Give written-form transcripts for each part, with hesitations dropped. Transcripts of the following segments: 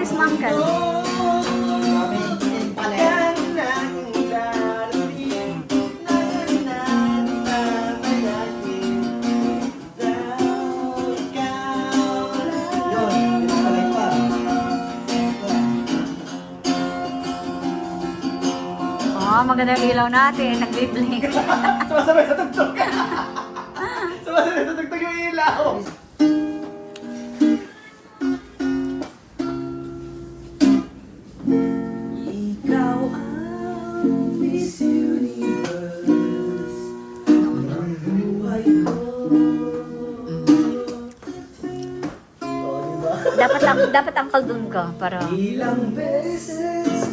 Where's Uncle? Oh, maganda yung ilaw natin. Nag-blink. Sumasabay sa tugtog. Sumasabay sa tugtog yung ilaw. Ikaw ang Miss Universe ng buhay ko. Dapat Uncle dun ka para... Ilang beses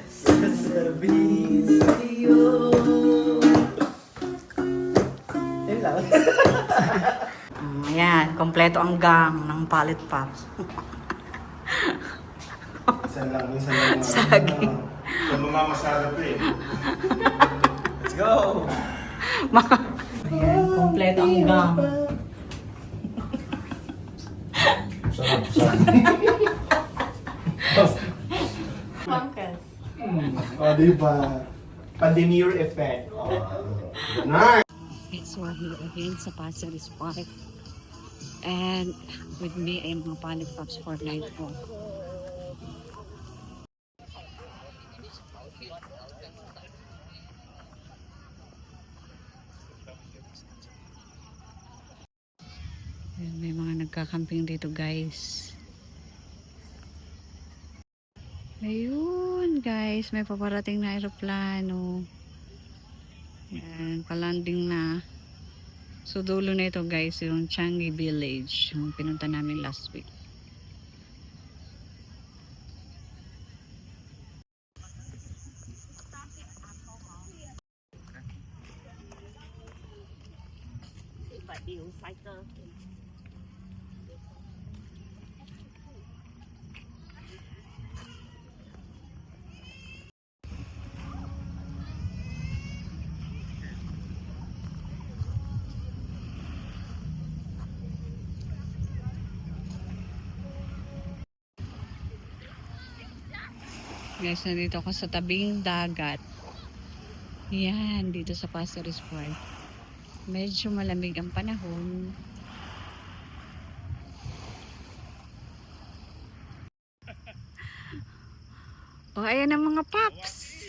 sasabihin sa'yo. Yun lang. Ayan, kompleto ang gang ng Pallet Pops. Minsan lang. Saging. Sa mamamasarap eh. Let's go! Ayan, kompleto ang gang. Sarap. Uncle. O, diba? Pandemure effect. Nice! It's we're here again sa Pasir Park. And with me ay mga Pallet Pops for night walk. Ayan, may mga nagkakamping dito guys. Ayun guys, may paparating na aeroplano. Ayan, palanding na. So dulo na ito guys, yung Changi Village, yung pinunta namin last week. Guys, nandito ako sa tabing dagat. Yan, dito sa Pasir Park. Medyo malamig ang panahon. Oh, ayan ang mga paps.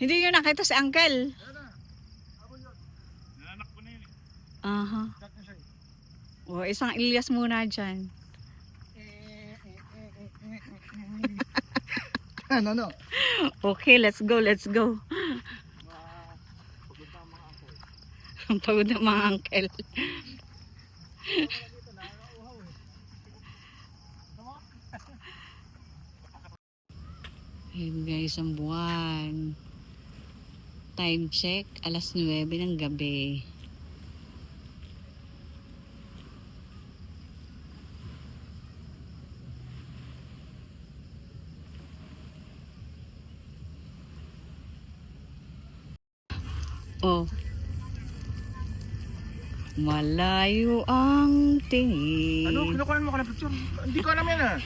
Hindi nyo nakita si Uncle. Aha. Oh, isang Ilyas muna dyan. Ano? Okay, let's go. Ang pagod ng mga uncle. Ayun guys, ang buwan. Time check, alas 9 ng gabi. Oh. Malayo ang tingin. Ano? Kinukunan mo ka ng picture? Hindi ko alam yan ah.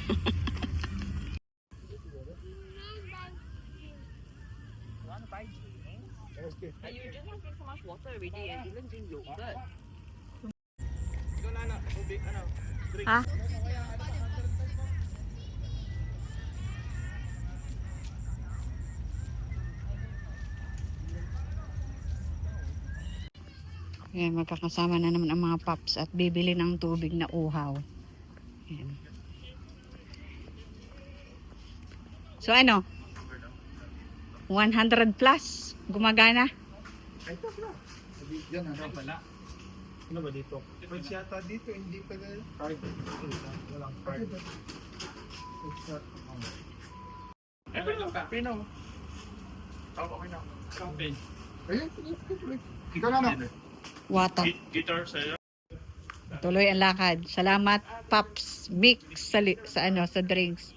Ha? Ayan, magkakasama na naman ang mga paps at bibili ng tubig na uhaw. Ayan. So ano? 100 plus? Gumagana? Ay, ito na. Yan ano pala. Ano ba dito? Pwede yata dito, hindi pala. Card. Walang card. Eh, pwede lang kape no? Okay na. Kape. Ayun, ikaw na na. Water. Guitar sa'yo. Tuloy ang lakad. Salamat, Paps. Mix sa drinks.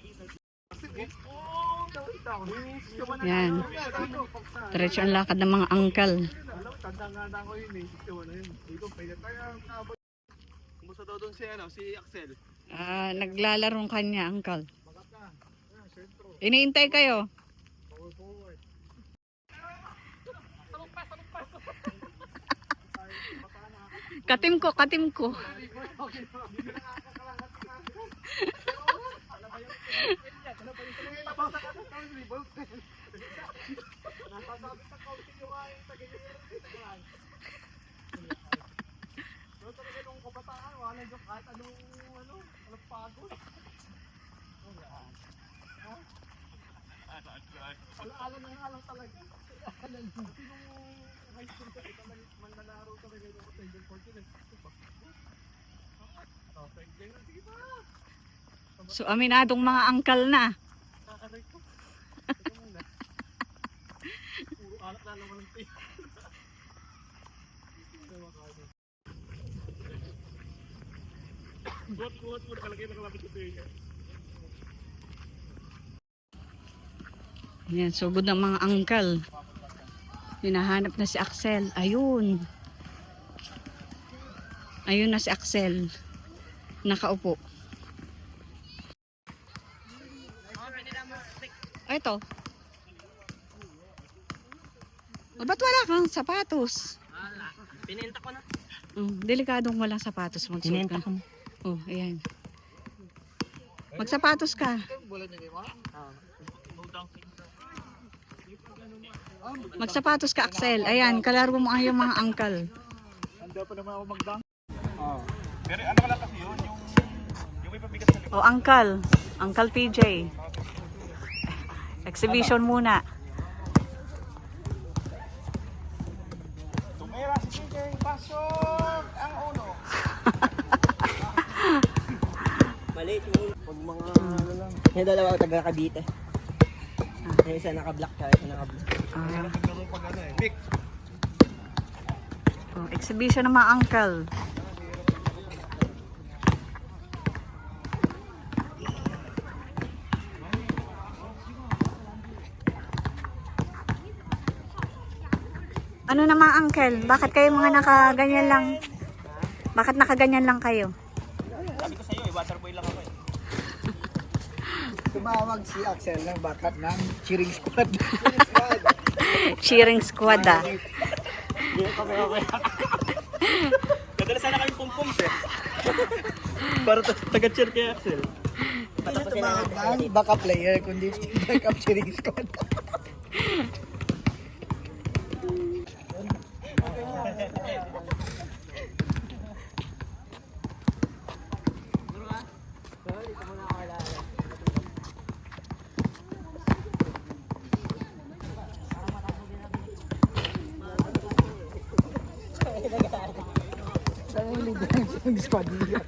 Yan. Diretso ang lakad ng mga angkal. Tanda-tanda ko yun eh. Sigawan na yun. Dito, pwede tayo. Kumusta daw doon si, si Axel? Naglalarong kanya, angkal. Bagat na. Ayan, sentro. Iniintay kayo. Forward. Katim ko, katim ko. Alam na alam talaga. Alam mo, high school ka, ito manlalaro talaga yung Tender Fortune. Sige pa! So, aminadong mga angkal na. Kakaray ko. Puro alat na naman ng tayo. Buhat-buhat mo nakalagay na kalapit ito yun. Yan, sugod ng mga angkal. Hinahanap na si Axel. Ayun. Ayun na si Axel. Nakaupo. Ito. O, ba't wala kang sapatos? Pininta ko na. Delikadong walang sapatos. Magsuot ka. Oh, ayan. Magsapatos ka. Magsapatos ka, Axel. Ayan, kalaro mo ang iyong mga angkal. Handa pa naman ako magdang. Pero ano ka lang kasi yun, yung may pabigas na O, angkal. Angkal PJ. Exhibition muna. tumira si PJ, pasok ang uno. Maliit yung pag mga ano lang. Yung dalawa taga Cavite. Yung isa naka-black ka, isa naka-blue. Naglaro pag ano eh, Vic. Oh, exhibition ng mga angkal. Ano na mga angkal? Bakit kayo mga nakaganyan lang? Bakit nakaganyan lang kayo? Sabi ko sa'yo, waterboy lang ako eh. Tumawag si Axel ng bakat ng cheering squad. Cheering squad ah. Hindi kami okay. Kadala sana kami pum-pums eh. Para taga-cheer kay Axel. Hindi na tumawag ng backup player, kundi backup cheering squad. Saan yung leader ng squad niya?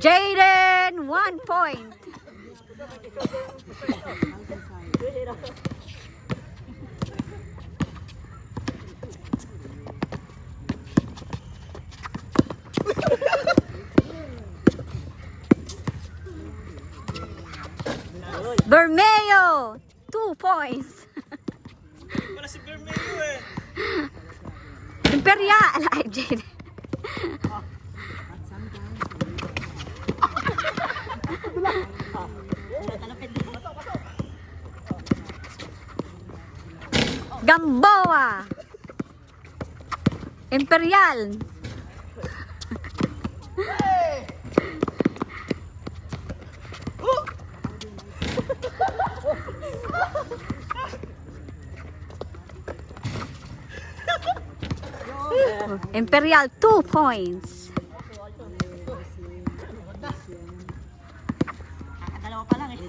Jaden, 1 point. Bermeo, 2 points. Wala si Bermeo eh. Imperial, ay Jaden. Gamboa. Imperial. Imperial, 2 points. Dalawa pa lang eh.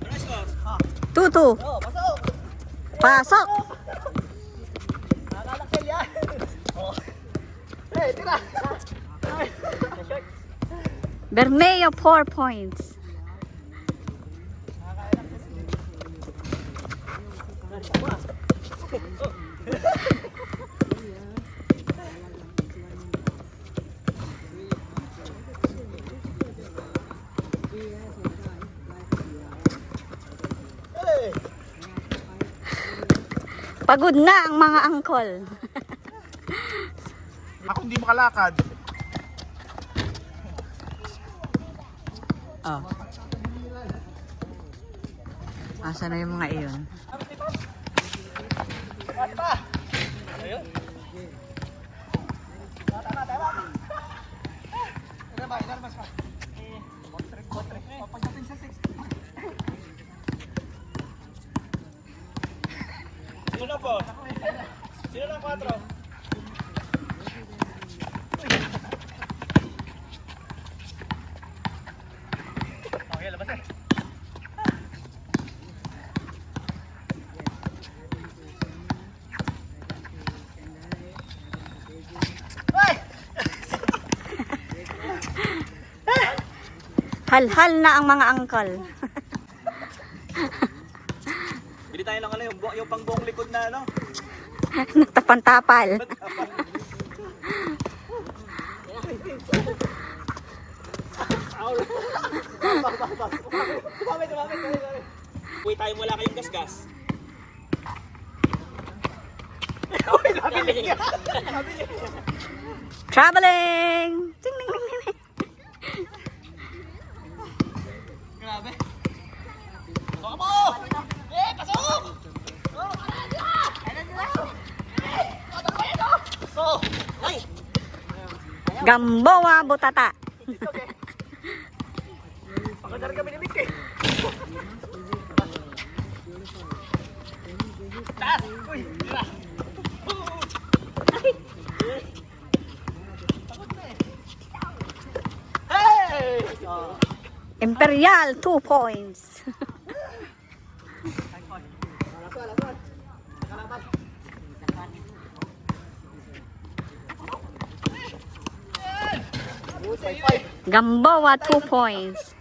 Ano score? 2-2. Oh, pasok! Pasok. Nakakalaksel yan! Oh. Eh, tira! Bermeo, 4 points. Eh! Pagod na ang mga angkol. Ako hindi makalakad. Oh. Asa na yung mga iyon? Basta! Ayun. Tama, tama. Ano ba? Ilan mas ka? Kontre. Pagdating sa 6. Sino na po? Sino na 4? Okay, labas eh. Hal-hal na ang mga angkol. Bili tayo ng ano, yung pang buong likod na ano. Nagtapan-tapal. Tumamit. Uy, tayo wala kayong gasgas. Uy, nabili niya. Traveling! Ting, ting, ting, ting. Grabe. Pasok mo! Eh, pasok! Oh, so, ay! Gamboa, Butata. Pagkadar kami ni Mickey. Taas! Uy! Tira! Hey! Imperial, 2 points. Gamboa, 2 points.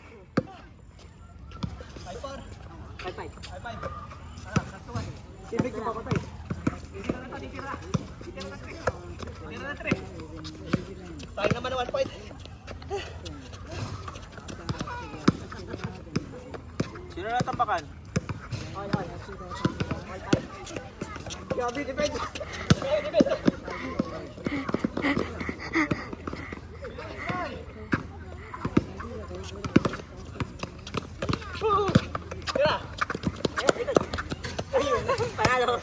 Sibig ko papatay. Tira na 3. Sayang naman na 1 point. Sino na tambakan? Grabe, depende. Tira! Panalo!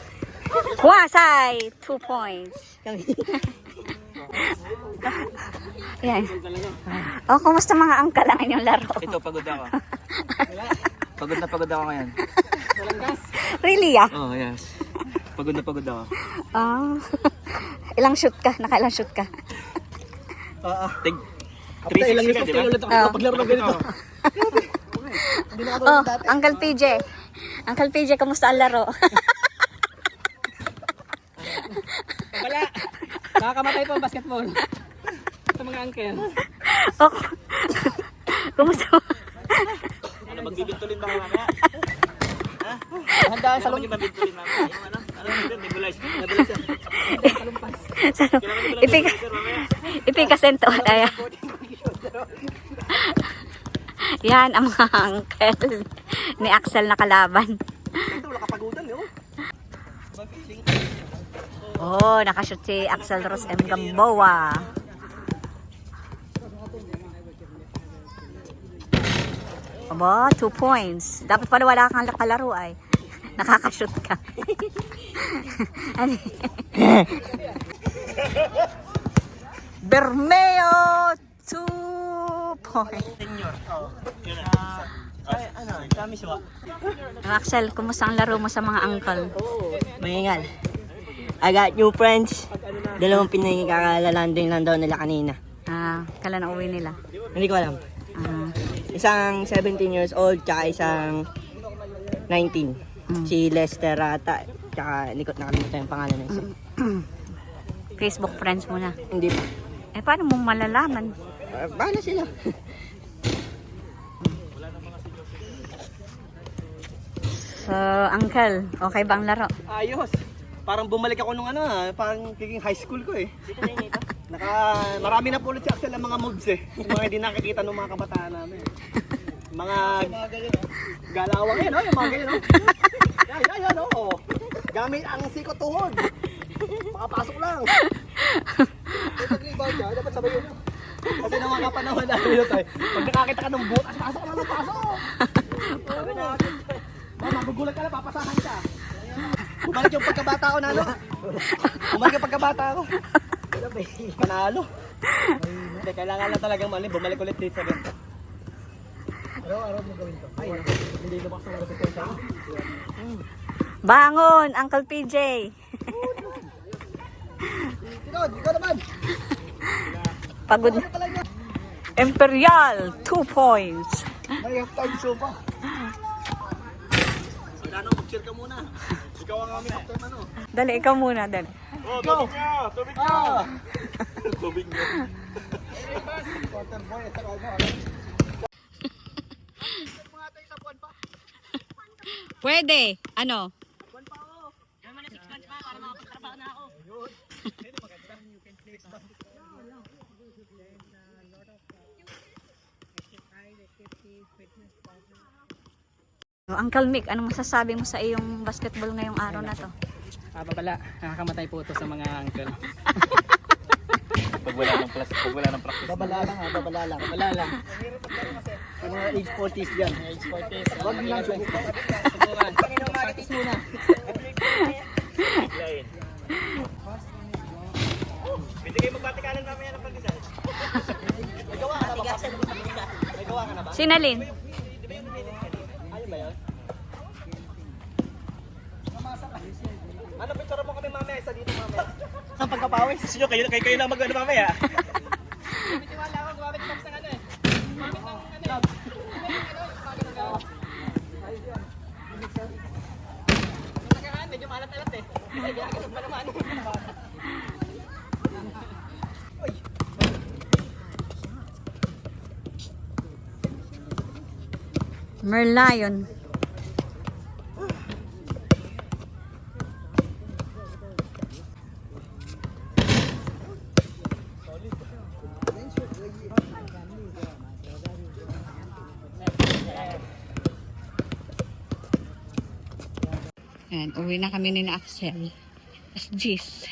Huasay, 2 points. Yan. Oh, kumusta mga angkal ang inyong laro? Ito, pagod ako. Pagod ako ngayon. Really, ah? Oh, yes. Pagod ako. Ah. Ilang shoot ka? Nakailang shoot ka? Tig After ilang 360 years ka, of di ba? ulit ako nakapaglaro ng ganito. Hindi na Oh, Uncle PJ. Uncle PJ, kamusta ang laro? Wala. Nakakamatay po ang basketball. Sa mga uncle. Oh, kumusta? Ano, magbibintulin ba kaya? Handaan sa Ano maging mabintulin namin? Yung ano yun, nebulize. Nebulize yan. Kailangan ko lang Ipik, nebulizer mamaya. ipikasento. Ayan. Yan ang mga uncle ni Axel na kalaban. Ito, wala kapagutan yun. Oh, nakashoot si Axel Ros M. Gamboa. Aba, 2 points. Dapat pala wala kang kalaro ay. Nakakashoot ka. Ano? Bermeo, 2 points. Senior. Yun na. Ay, ano, kami siya. Axel, kumusta ang laro mo sa mga uncle? Mahingal. I got new friends. Dalawang Pinoy kakalalanding lang daw nila kanina. Kailan na uwi nila? Hindi ko alam. Ah, Isang 17 years old, tsaka isang 19. Si Lester ata. Tsaka hindi ko nakalimutan yung pangalan na isa. Facebook friends mo na. Hindi pa. Paano mo malalaman? Bahala sila. So, uncle, okay ba ang laro? Ayos. Parang bumalik ako nung ano, parang kiging high school ko eh. Marami na po ulit si Axel ang mga moves eh. Yung mga hindi nakikita ng mga kabataan namin. Mga galawang yan, yung mga ganyan, yan, oh. Gamit ang sikot tuhod. Makapasok lang. Pag-rebound ka, dapat sabay yun. Kasi nung mga panahon namin yun tayo, pag nakakita ka ng butas, pasok lang ng pasok. Sabi natin, magugulat ka na, papasahan ka. Bumalik yung pagkabata ko na ano. Bumalik yung pagkabata ko. Panalo. Hindi, kailangan lang talagang mali. Bumalik ulit dito. Araw-araw mo gawin to. Ay, hindi lumakas ang resistensya. Bangon, Uncle PJ! Ikaw naman. Pagod na. Imperial, 2 points. May halftime show pa. Ano, mag-cheer ka muna. Ikaw ang aming halftime ano. Dali, ikaw muna, dali. Oh, tubig niya! Tubig niya! Tubig niya. Pwede. Ano? Uncle Mick, anong masasabi mo sa iyong basketball ngayong araw na to? Babala, nakakamatay po ito sa mga uncle. Pag wala ng practice. Babala lang ha, babala lang. Wala lang. Yung mga age 40s dyan. Age 40s. Huwag nilang subukan. Subukan. Practice muna. Pwede kayo magbati-kanan namin yan ng pag-isal. May gawa ka na ba? May gawa ka na ba? Sinalin? Ayun ba yun? Ano, picture mo kami mamaya, isa dito mamaya. Ang pagkapawis. Gusto nyo, kayo lang mag-ano mamaya. Tiwala ako, gumamit box ng ano eh. Gumamit ng ano. Medyo malat-alat eh. Gagawin pa naman. Merlion. Ayan, uwi na kami ni Axel. As Gis.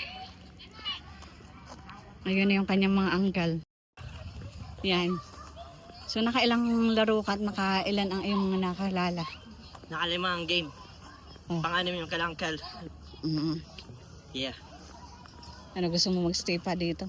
Ayun na yung kanyang mga uncle. Yan. So, nakailang laro ka at nakailan ang iyong mga nakalala? Nakalima ang game. Oh. Pang-anim yung kalangkal. Mm. Yeah. Ano, gusto mo magstay pa dito?